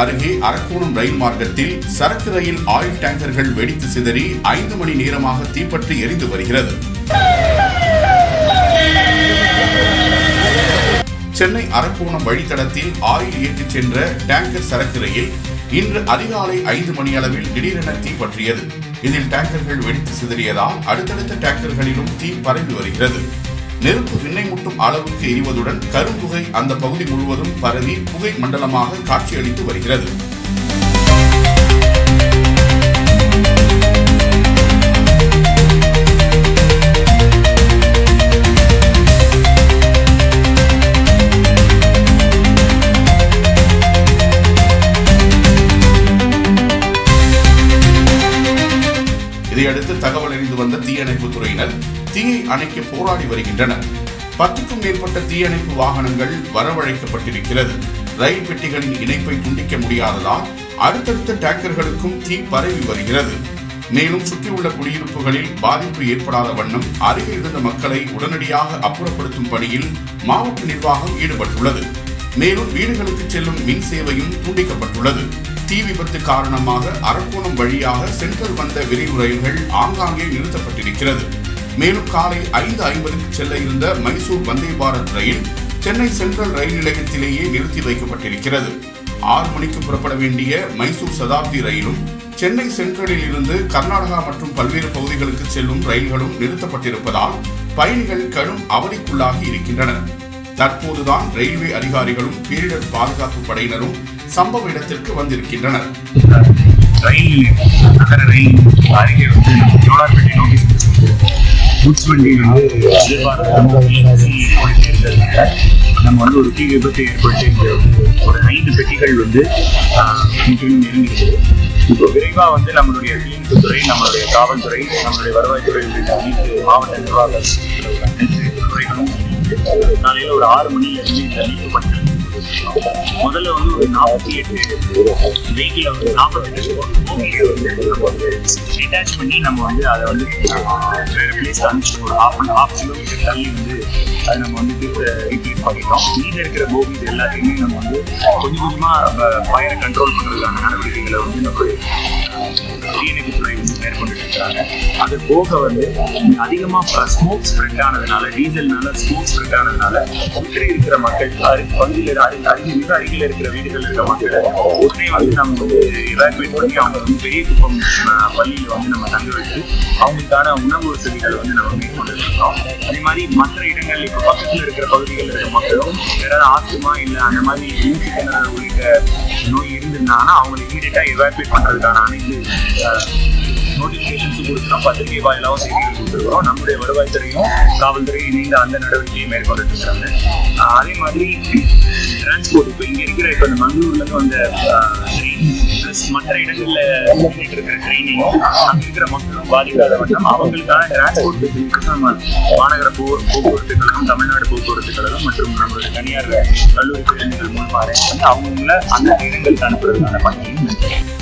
அருகே அரக்கோணம் ரயில் மார்க்கத்தில் சரக்கு ரயில் ஆயில் டேங்கர்கள் வெடித்து சிதறி 5 மணி நேரமாக தீப்பற்றி எரிந்து வருகிறது. சென்னை அரக்கோணம் வழித்தடத்தில் ஆயில் ஏற்றிச் சென்ற டேங்கர் சரக்கு ரயில் இன்று அதிகாலை 5 மணி அளவில் திடீரென தீப்பற்றியது. இதில் டேங்கர்கள் வெடித்து சிதறியதால் அடுத்தடுத்த டேங்கர்களிலும் தீ பரவி வருகிறது. நெருப்பு விண்ணை முட்டும் அளவுக்கு எரிவதுடன் கரும்புகை அந்த பகுதி முழுவதும் பரவி புகை மண்டலமாக காட்சியளித்து வருகிறது. இதையடுத்து தகவல் அறிந்து வந்த தீயணைப்புத் துறையினர் தீயை அணைக்க போராடி வருகின்றனர். 10க்கும் மேற்பட்ட தீயணைப்பு வாகனங்கள் வரவழைக்கப்பட்டிருக்கிறது. ரயில் பெட்டிகளின் இணைப்பை துண்டிக்க முடியாததால் அடுத்தடுத்த டேங்கர்களுக்கும் தீ பரவி வருகிறது. மேலும் சுற்றியுள்ள குடியிருப்புகளில் பாதிப்பு ஏற்படாத வண்ணம் அருகில் இருந்த மக்களை உடனடியாக அப்புறப்படுத்தும் பணியில் மாவட்ட நிர்வாகம் ஈடுபட்டுள்ளது. மேலும் வீடுகளுக்கு செல்லும் மின் சேவையும் துண்டிக்கப்பட்டுள்ளது. தீ விபத்து காரணமாக அரக்கோணம் வழியாக சென்ட்ரல் வந்த விரைவு ரயில்கள் ஆங்காங்கே நிறுத்தப்பட்டிருக்கிறது. மேலும் காலை 5:50க்கு செல்ல இருந்த மைசூர் வந்தே பாரத் ரயில் சென்னை சென்ட்ரல் ரயில் நிலையத்திலேயே நிறுத்தி வைக்கப்பட்டிருக்கிறது. 6 மணிக்கு புறப்பட வேண்டிய மைசூர் சதாப்தி ரயிலும் சென்னை சென்ட்ரலில் இருந்து கர்நாடகா மற்றும் பல்வேறு பகுதிகளுக்கு செல்லும் ரயில்களும் நிறுத்தப்பட்டிருப்பதால் பயணிகள் கடும் அவதிக்குள்ளாகி இருக்கின்றனர். தற்போதுதான் ரயில்வே அதிகாரிகளும் பேரிடர் பாதுகாப்பு படையினரும் சம்பவ இடத்திற்கு வந்திருக்கின்றனர். ரயில் அருகே வந்து ஜோலார்பேட்டை நோட்டீஸ் குட்ஸ் வண்டி நம்ம வந்து ஒரு தீ விபத்து ஏற்பட்டு ஒரு 5 பெட்டிகள் வந்து முற்றிலும் நெருங்கிடுது. இப்போ விரைவாக வந்து நம்மளுடைய தீயணைப்புத்துறை, நம்மளுடைய காவல்துறை, நம்மளுடைய வருவாய்த்துறை உள்ளிட்ட அனைத்து மாவட்ட நிர்வாக துறைகளும் காலையில் ஒரு 6 மணியிலிருந்து இந்த மீட்பு பணிகள் முதல்ல வந்து ஒரு 48 வெஹிக்கிளை வந்து 48 டிட்டாச் பண்ணி நம்ம வந்து அதை வந்து பிளேஸ் அனுப்பிச்சிட்டு ஒரு half கிலோமீட்டர் தள்ளி வந்து அதை நம்ம வந்து ரீப்ளேஸ் பண்ணிட்டோம். மீது இருக்கிற போகிஸ் எல்லாத்தையுமே நம்ம வந்து கொஞ்சம் கொஞ்சமாக ஃபயரை கண்ட்ரோல் பண்ணுறதுக்கான நடவடிக்கைகளை வந்து நம்மளுடைய தீயணைப்புத்துறை வந்து மேற்கொண்டு இருக்கிறாங்க. அது போக வந்து அதிகமாக ஸ்மோக் ஸ்ப்ரெட் ஆனதுனால, டீசல்னால ஸ்மோக் ஸ்ப்ரெட் ஆனதுனால சுற்றி இருக்கிற மக்கள் பகுதியில் மிக அருகில் இருக்கிற வீடுகள் இருக்கிற மக்களை உடனே வந்து நம்ம வந்து எவாக்குவேட் பண்ணி அவங்க வந்து பெரிய குப்பம் பள்ளியில் வந்து நம்ம தங்க வச்சு அவங்களுக்கான உணவு வசதிகளை வந்து நம்ம மேற்கொண்டு இருக்கிறோம். அதே மாதிரி மற்ற இடங்கள் இப்போ பக்கத்தில் இருக்கிற பகுதிகளில் இருக்கிற மக்களும் ஏதாவது ஆஸ்துமா இல்லை அந்த மாதிரி மூச்சு திணறல் உள்ளிட்ட நோய் இருந்திருந்தாங்கன்னா அவங்களை இமீடியட்டாக எவாக்குவேட் பண்ணுறதுக்கான அனைத்து நோட்டிஃபிகேஷன்ஸும் கொடுக்குறோம். பத்திரிகை வாயிலாகவும் செய்திகள் கொடுத்துருக்கிறோம். நம்முடைய வருவாய்த்துறையும் காவல்துறையும் இணைந்த அந்த நடவடிக்கையை மேற்கொண்டு இருக்காங்க. அதே மாதிரி டிரான்ஸ்போர்ட் இப்போ இங்கே இருக்கிற இப்போ இந்த மங்களூர்லேருந்து வந்த ட்ரெயின் ப்ளஸ் மற்ற இடங்களில் இருக்கிற ட்ரெயினிங்கும் அங்கே இருக்கிற மக்களும் பாதிக்காத வண்ணம் அவங்களுக்கான டிரான்ஸ்போர்ட் ஃபெசிலிட்டிஸ் நம்ம மாநகர போக்குவரத்து கழகம், தமிழ்நாடு போக்குவரத்து கழகம் மற்றும் நம்மளுடைய தனியார் கல்லூரி பேருந்துகள் மூலமாக வந்து அவங்கள அந்த இடங்களுக்கு அனுப்புறதுக்கான பணியும்.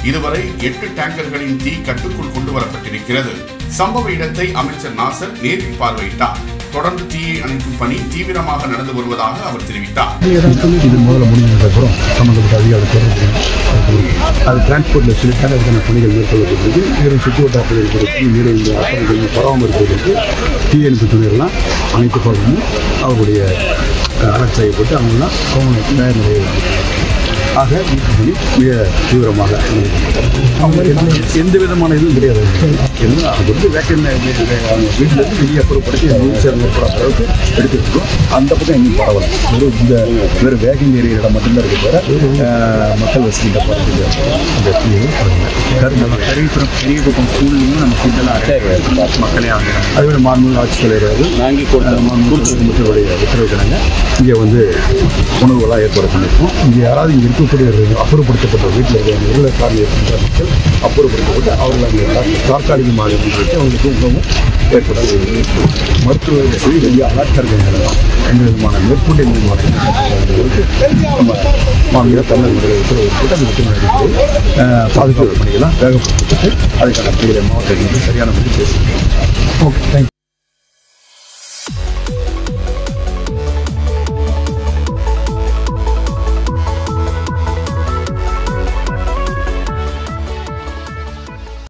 இதுவரை 8 டேங்கர்களின் தீ கட்டுக்குள் கொண்டு வரப்பட்டிருக்கிறது. சம்பவ இடத்தை அமைச்சர் நாசர் நேரில் பார்வையிட்டார். தொடர்ந்து தீயை அணைக்கும் பணி தீவிரமாக நடந்து வருவதாக அவர் தெரிவித்தார். இது முதல்ல முடிஞ்சதுக்கப்புறம் சம்பந்தப்பட்ட அதிகாரிகள் அது டிரான்ஸ்போர்ட்டில் சிலிட்டாக அதுக்கான பணிகள் மேற்கொள்ளப்பட்டிருக்கு. இதன் சுற்றுவட்டாரத்தில் இருக்கிற நீரை இந்த அப்படி பரவாமல் இருப்பதற்கு தீயணைப்பு துறையெல்லாம் அனைத்து பகுதியும் அவர்களுடைய அலர்ட் செய்யப்பட்டு அவங்களாம் அவங்க தயார் நிலையில் ஆக மீட்பு பணி மிக தீவிரமாக அவங்க எந்த விதமான இதுவும் கிடையாது. ஏன்னா அது வந்து வேக்கன் வீட்டிலேருந்து வெளியே அப்புறப்படுத்தி சேரம் ஏற்படாத அளவுக்கு எடுத்துருக்கோம். அந்த பக்கம் எங்கேயும் பரவாயில்ல. இந்த வெறும் வேக்கிங் ஏரியா இடம் மட்டும்தான் இருக்க தவிர மக்கள் வசதியில் போகிறதுக்கு அந்த கருவிப்புறம் பெரிய பக்கம் ஸ்கூல்லையும் நம்ம ஃபுட்டெல்லாம் மக்களே ஆக அதை விட மாண்புமிகு ஆட்சித்தலைவர் மாண்புமிகு உத்தரவிட்டாங்க. இங்கே வந்து உணவுகளாக ஏற்பாடு பண்ணியிருக்கோம். இங்கே யாராவது இங்கே இருக்கக்கூடிய அப்புறப்படுத்தப்பட்ட வீட்டில் இருக்கிற காரணம் இருக்கின்ற மக்கள் அப்புறப்படுத்தப்பட்டு அவர்கள் தற்காலிகமாக வச்சு அவங்களுக்கு உணவும் ஏற்படாது. மருத்துவ வசதி வெளியே அலர்ட்டாக இருக்காங்க. எந்த விதமான மேற்கொண்டு எந்த விதமான நம்ம மாநில தமிழக உத்தரவு போட்டு அந்த உத்தரவு பாதுகாப்பு பணிகள்லாம் வேகப்படுத்திட்டு அதுக்கான மாவட்ட சரியான முறையில் பேசுகிறோம். Okay, thank you.